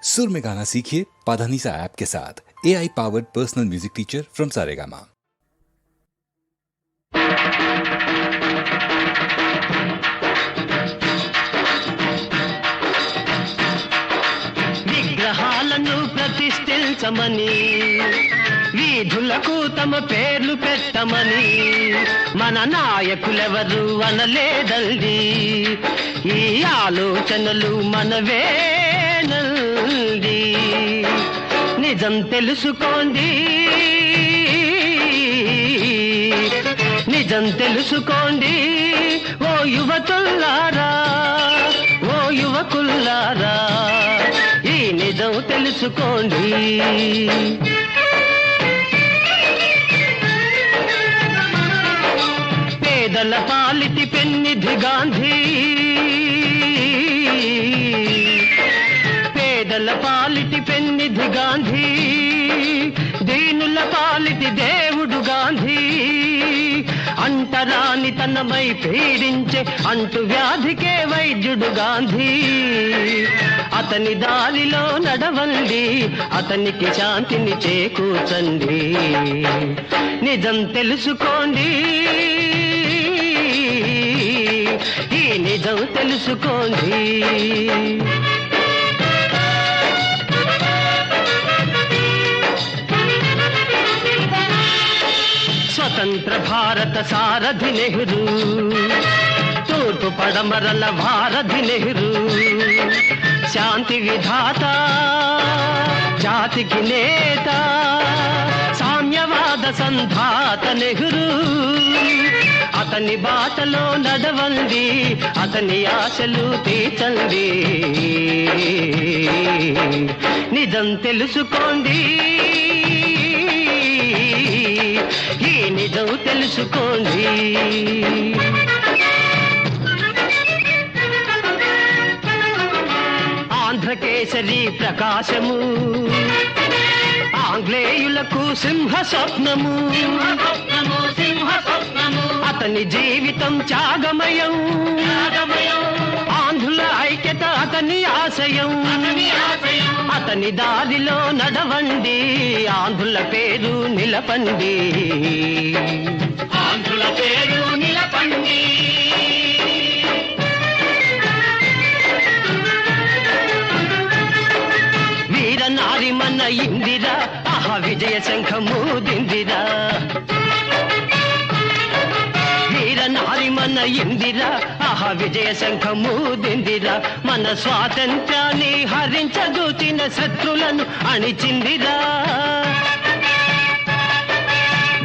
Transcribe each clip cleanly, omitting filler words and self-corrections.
सुर में गाना सीखिए पाधानीसा ऐप के साथ। AI powered personal music teacher from Saregama. విగ్రహాలను ప్రతిష్ఠించమని, వీధులకు తమ పేర్లు పెట్టమని మన నాయకులెవరు అనలేదండి. ఈ ఆలోచనలు మనవేనండి. నిజం తెలుసుకోండి, నిజం తెలుసుకోండి ఓ యువతుల్లారా, ఓ యువకుల్లారా, ఈ నిజం తెలుసుకోండి. పేదల పాలిటి పెన్నిధి గాంధీ, పేదల పాలిటి పెన్నిధి గాంధీ, దీనుల పాలిటి దేవుడు గాంధీ, అంటరాని తనమై పీడించే అంటు వ్యాధికే వైద్యుడు గాంధీ. అతని దారిలో నడవండి, అతనికి శాంతిని చేకూర్చండి. నిజం తెలుసుకోండి, ఈ నిజం తెలుసుకోండి. స్వతంత్ర భారత సారథి నెహ్రూ, తూర్పు పడమరల భారతి నెహ్రూ, శాంతి విధాత, జాతికి నేత, సామ్యవాద సంధాత నెహ్రూ. అతని బాటలో నడవండి, అతని ఆశలు తీర్చండి. నిజం తెలుసుకోండి, ఈ నిజం తెలుసుకోండి. ఆంధ్రకేసరి ప్రకాశము, ఆంగ్లేయులకు సింహ స్వప్నము, అతని జీవితం త్యాగమయం, ఆంధ్రుల ఐక్యత అతని ఆశయం. అతని దారిలో నడవండి, ఆంధ్రుల పేరు నిలపండి, ఆంధ్రుల పేరు నిలపండి. వీర నారిమన్న ఇందిరా, ఆహా విజయ శంఖము దిందిరా. వీర నారిమన్న ఇందిరా, ఆహా విజయ శంఖము దిందిరా. మన స్వాతంత్ర్యాన్ని హరించదూచిన శత్రులను అణిచిందిరా.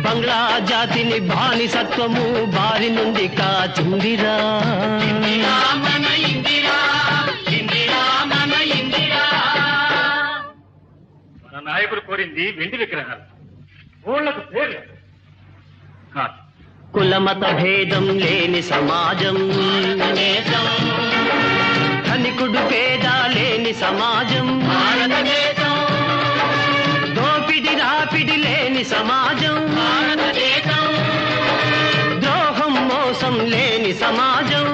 బంగ్లా జాతిని బానిసత్వము బారి నుండి కాచిందిరా. మన నాయకులు కోరింది వెండి విగ్రహాలు, ఊళ్ళకు పేర్లు కాదు. కులమత భేదం లేని సమాజం, ధనికుడు పేద లేని సమాజం, దోపిడి రాపిడి లేని సమాజం, ద్రోహం మోసం లేని సమాజం.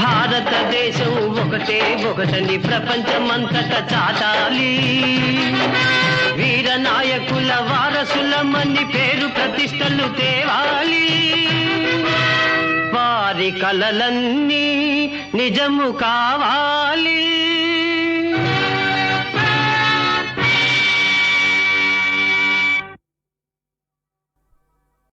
భారతదేశం ఒకటే ఒకటని ప్రపంచమంతటా చాటాలి. వీర నాయకుల వారసులమని పేరు ప్రతిష్టలు తేవాలి. వారి కలలన్నీ నిజము కావాలి.